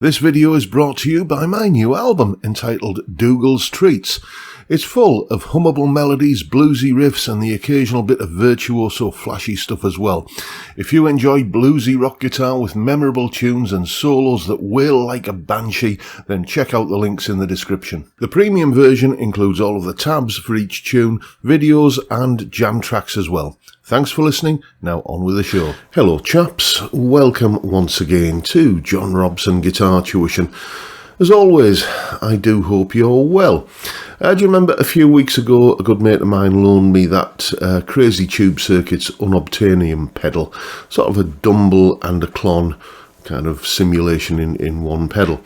This video is brought to you by my new album entitled Dougal's Treats. It's full of hummable melodies, bluesy riffs and the occasional bit of virtuoso flashy stuff as well. If you enjoy bluesy rock guitar with memorable tunes and solos that wail like a banshee, then check out the links in the description. The premium version includes all of the tabs for each tune, videos and jam tracks as well. Thanks for listening. Now on with the show. Hello chaps, welcome once again to John Robson Guitar Tuition. As always, I do hope you're well. Do you remember a few weeks ago a good mate of mine loaned me that Crazy Tube Circuit's unobtainium pedal, sort of a Dumble and a Clon kind of simulation in one pedal.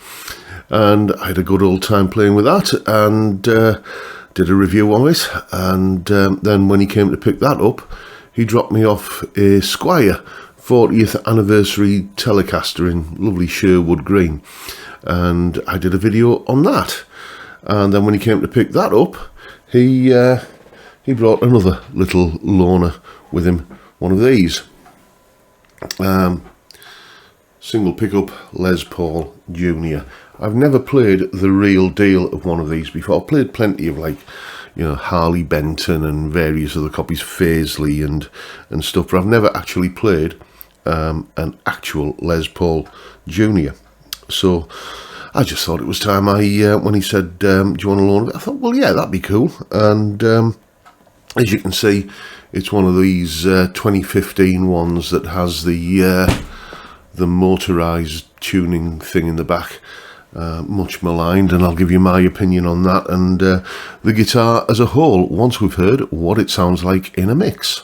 And I had a good old time playing with that and did a review on it, and then when he came to pick that up, he dropped me off a Squier 40th anniversary Telecaster in lovely Sherwood Green, and I did a video on that. And then when he came to pick that up, he brought another little loaner with him, one of these. Single pickup Les Paul Jr. I've never played the real deal of one of these before. I've played plenty of, like, you know, Harley Benton and various other copies, Fazley and stuff, but I've never actually played an actual Les Paul Jr. So I just thought it was time. When he said, do you want to loan it? I thought, well, yeah, that'd be cool. And as you can see, it's one of these 2015 ones that has the motorised tuning thing in the back. Much maligned, and I'll give you my opinion on that and the guitar as a whole once we've heard what it sounds like in a mix.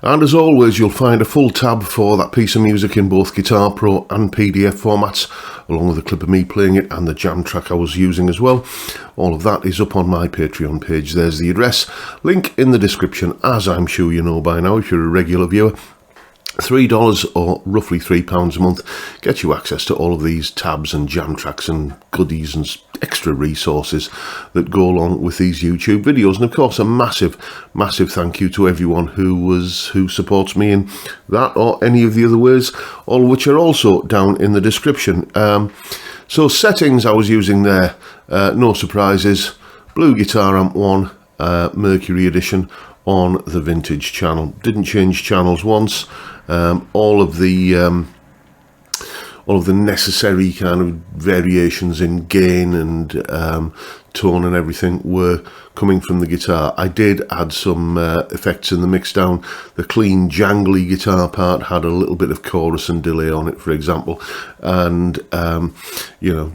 And as always, you'll find a full tab for that piece of music in both Guitar Pro and PDF formats, along with a clip of me playing it and the jam track I was using as well. All of that is up on my Patreon page. There's the address. Link in the description, as I'm sure you know by now if you're a regular viewer. $3 or roughly £3 a month gets you access to all of these tabs and jam tracks and goodies and extra resources that go along with these YouTube videos. And of course, a massive thank you to everyone who supports me in that or any of the other ways, all of which are also down in the description. So settings I was using there, no surprises. Blue Guitar Amp 1, Mercury Edition on the Vintage channel. Didn't change channels once. All of the necessary kind of variations in gain and tone and everything were coming from the guitar. I did add some effects in the mix down. The clean jangly guitar part had a little bit of chorus and delay on it, for example, and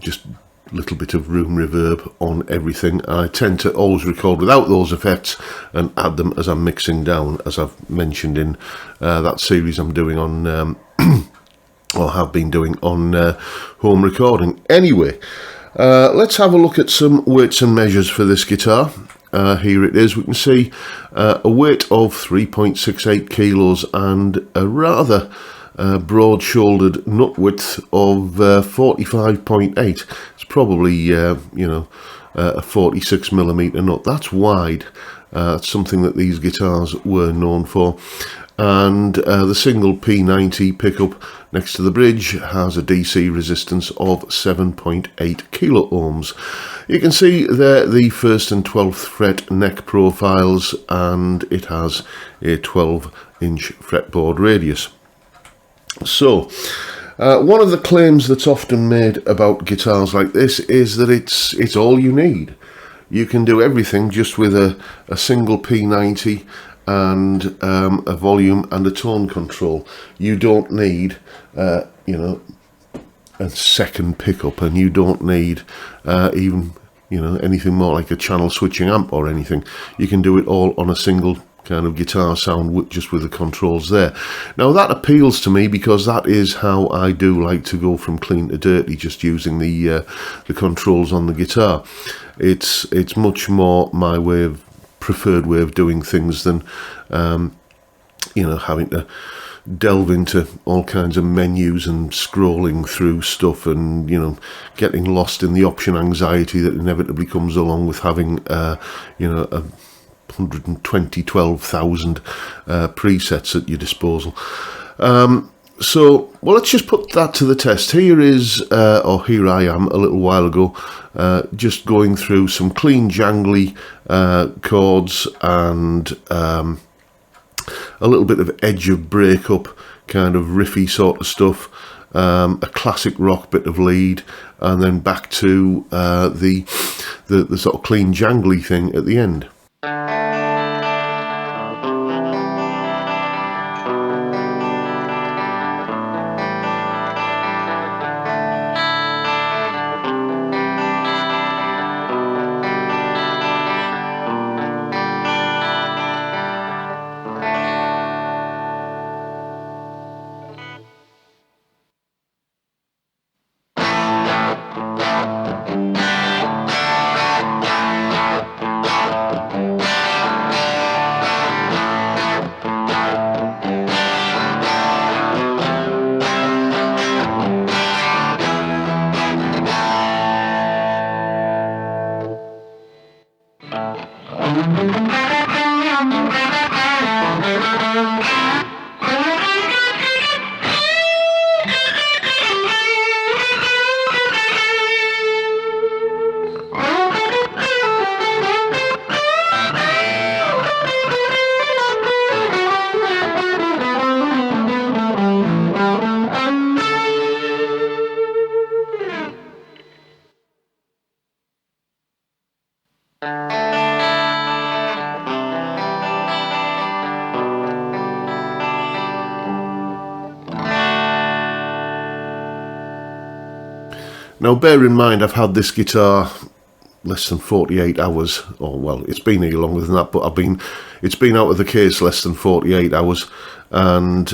just a little bit of room reverb on everything. I tend to always record without those effects and add them as I'm mixing down, as I've mentioned in that series I'm doing on or have been doing on home recording. Anyway, let's have a look at some weights and measures for this guitar. Here it is. We can see a weight of 3.68 kilos and a rather broad-shouldered nut width of 45.8. It's probably a 46mm nut. That's wide. That's something that these guitars were known for. And the single P90 pickup next to the bridge has a DC resistance of 7.8 kilo ohms. You can see there the 1st and 12th fret neck profiles, and it has a 12-inch fretboard radius. So, one of the claims that's often made about guitars like this is that it's all you need. You can do everything just with a single P90 and a volume and a tone control. You don't need, a second pickup, and you don't need even, anything more like a channel switching amp or anything. You can do it all on a single kind of guitar sound just with the controls there. Now that appeals to me because that is how I do like to go from clean to dirty, just using the controls on the guitar. It's much more my preferred way of doing things than having to delve into all kinds of menus and scrolling through stuff and getting lost in the option anxiety that inevitably comes along with having a 12,000 presets at your disposal. So let's just put that to the test. Here I am a little while ago, just going through some clean jangly chords and a little bit of edge of breakup, kind of riffy sort of stuff, a classic rock bit of lead, and then back to the sort of clean jangly thing at the end. Now bear in mind I've had this guitar less than 48 hours, or well, it's been here longer than that, but it's been out of the case less than 48 hours, and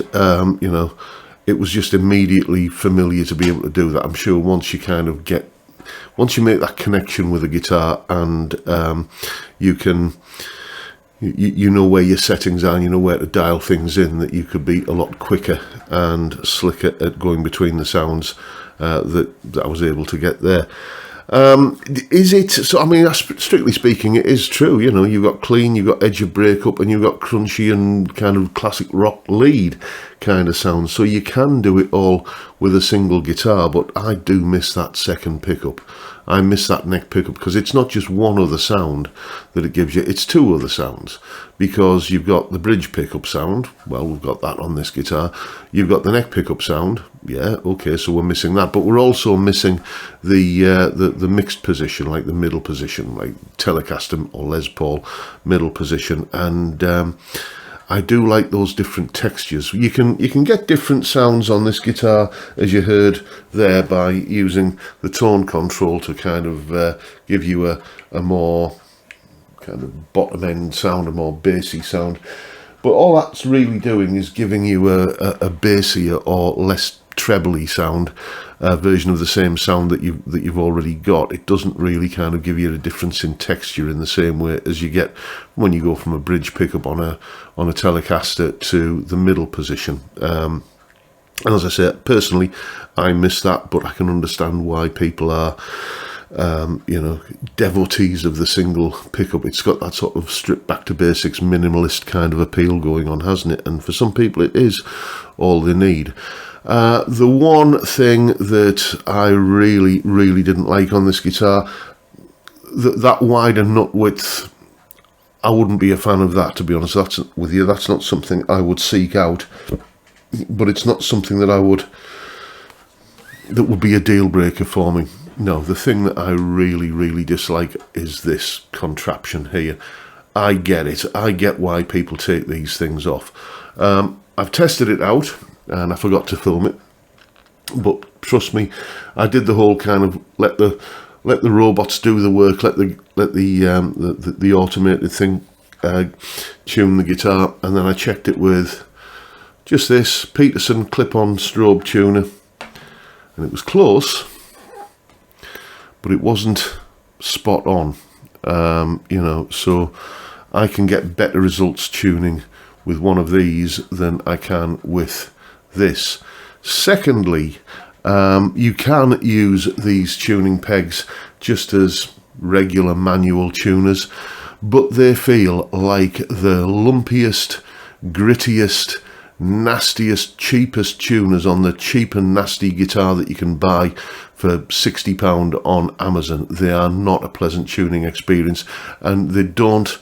it was just immediately familiar to be able to do that. I'm sure once you make that connection with the guitar and you can you know where your settings are, and you know where to dial things in, that you could be a lot quicker and slicker at going between the sounds that I was able to get there. Is it so? I mean, strictly speaking, it is true. You know, you've got clean, you've got edge of breakup, and you've got crunchy and kind of classic rock lead kind of sounds. So you can do it all with a single guitar, but I do miss that second pickup. I miss that neck pickup, because it's not just one other sound that it gives you, it's two other sounds, because you've got the bridge pickup sound. Well, we've got that on this guitar. You've got the neck pickup sound. Yeah, okay, so we're missing that, but we're also missing the mixed position, like the middle position, like Telecaster or Les Paul middle position, and I do like those different textures. You can get different sounds on this guitar, as you heard there, by using the tone control to kind of give you a more kind of bottom end sound, a more bassy sound. But all that's really doing is giving you a bassier or less trebly sound version of the same sound that you've already got. It doesn't really kind of give you a difference in texture in the same way as you get when you go from a bridge pickup on a Telecaster to the middle position. And as I say, personally, I miss that, but I can understand why people are you know, devotees of the single pickup. It's got that sort of stripped back to basics, minimalist kind of appeal going on, hasn't it? And for some people, it is all they need. The one thing that I really, really didn't like on this guitar, that wider nut width, I wouldn't be a fan of that, to be honest. That's with you. That's not something I would seek out, but it's not something that would be a deal breaker for me. No, the thing that I really, really dislike is this contraption here. I get it. I get why people take these things off. I've tested it out, and I forgot to film it, but trust me, I did the whole kind of let the robots do the work, let the automated thing tune the guitar, and then I checked it with just this Peterson clip-on strobe tuner, and it was close, but it wasn't spot on. You know, so I can get better results tuning with one of these than I can with this. Secondly, you can use these tuning pegs just as regular manual tuners, but they feel like the lumpiest, grittiest, nastiest, cheapest tuners on the cheap and nasty guitar that you can buy for £60 on Amazon. They are not a pleasant tuning experience, and they don't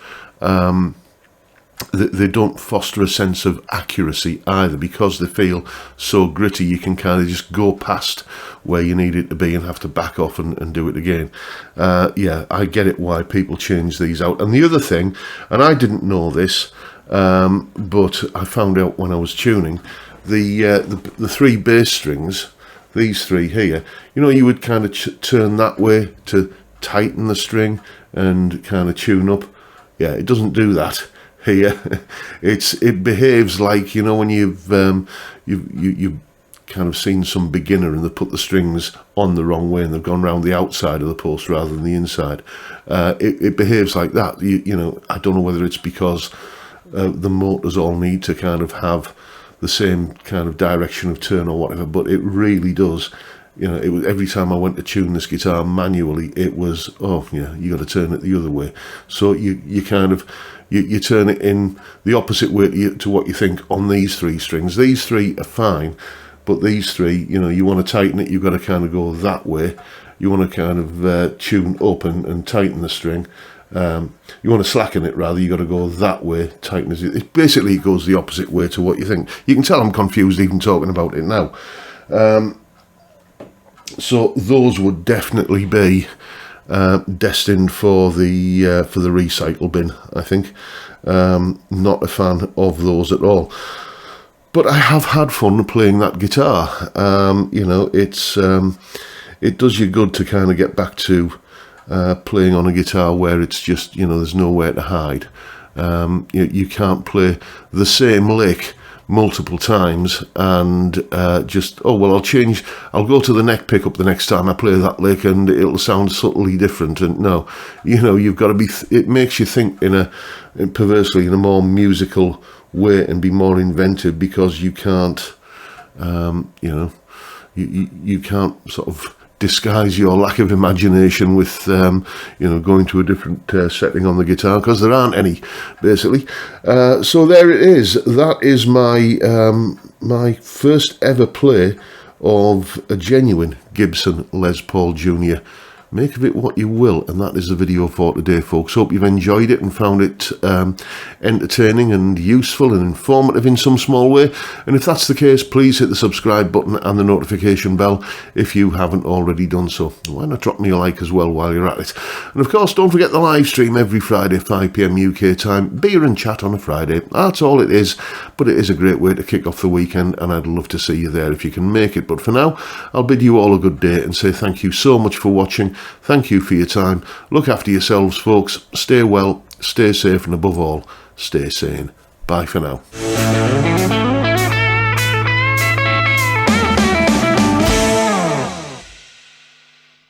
foster a sense of accuracy either, because they feel so gritty. You can kind of just go past where you need it to be and have to back off and do it again. Yeah, I get it why people change these out. And the other thing, and I didn't know this, but I found out when I was tuning, the three bass strings, these three here, you know, you would kind of turn that way to tighten the string and kind of tune up. Yeah, it doesn't do that here. It behaves like, you know, when you've kind of seen some beginner and they put the strings on the wrong way and they've gone round the outside of the post rather than the inside. It behaves like that. You know, I don't know whether it's because the motors all need to kind of have the same kind of direction of turn or whatever, but it really does. You know, it was every time I went to tune this guitar manually, it was, oh yeah, you got to turn it the other way. So you kind of you turn it in the opposite way to what you think on these three strings. These three are fine, but these three, you know, you want to tighten it, you've got to kind of go that way. You want to kind of tune up and tighten the string. You want to slacken it, rather, you got to go that way, tighten it. Basically, it goes the opposite way to what you think. You can tell I'm confused even talking about it now. So those would definitely be destined for the recycle bin, I think. Not a fan of those at all. But I have had fun playing that guitar. You know, it does you good to kind of get back to playing on a guitar where it's just, you know, there's nowhere to hide. You can't play the same lick multiple times and just, oh well, I'll go to the neck pickup the next time I play that lick and it'll sound subtly different. And no, you know, you've got to be, it makes you think perversely in a more musical way and be more inventive, because you can't, you know, you can't sort of disguise your lack of imagination with, you know, going to a different setting on the guitar, because there aren't any, basically. So there it is. That is my my first ever play of a genuine Gibson Les Paul Jr. Make of it what you will, and that is the video for today, folks. Hope you've enjoyed it and found it entertaining and useful and informative in some small way. And if that's the case, please hit the subscribe button and the notification bell if you haven't already done so. Why not drop me a like as well while you're at it? And of course, don't forget the live stream every Friday, 5 PM UK time. Beer and chat on a Friday. That's all it is, but it is a great way to kick off the weekend, and I'd love to see you there if you can make it. But for now, I'll bid you all a good day and say thank you so much for watching. Thank you for your time. Look after yourselves, folks. Stay well, stay safe, and above all, stay sane. Bye for now.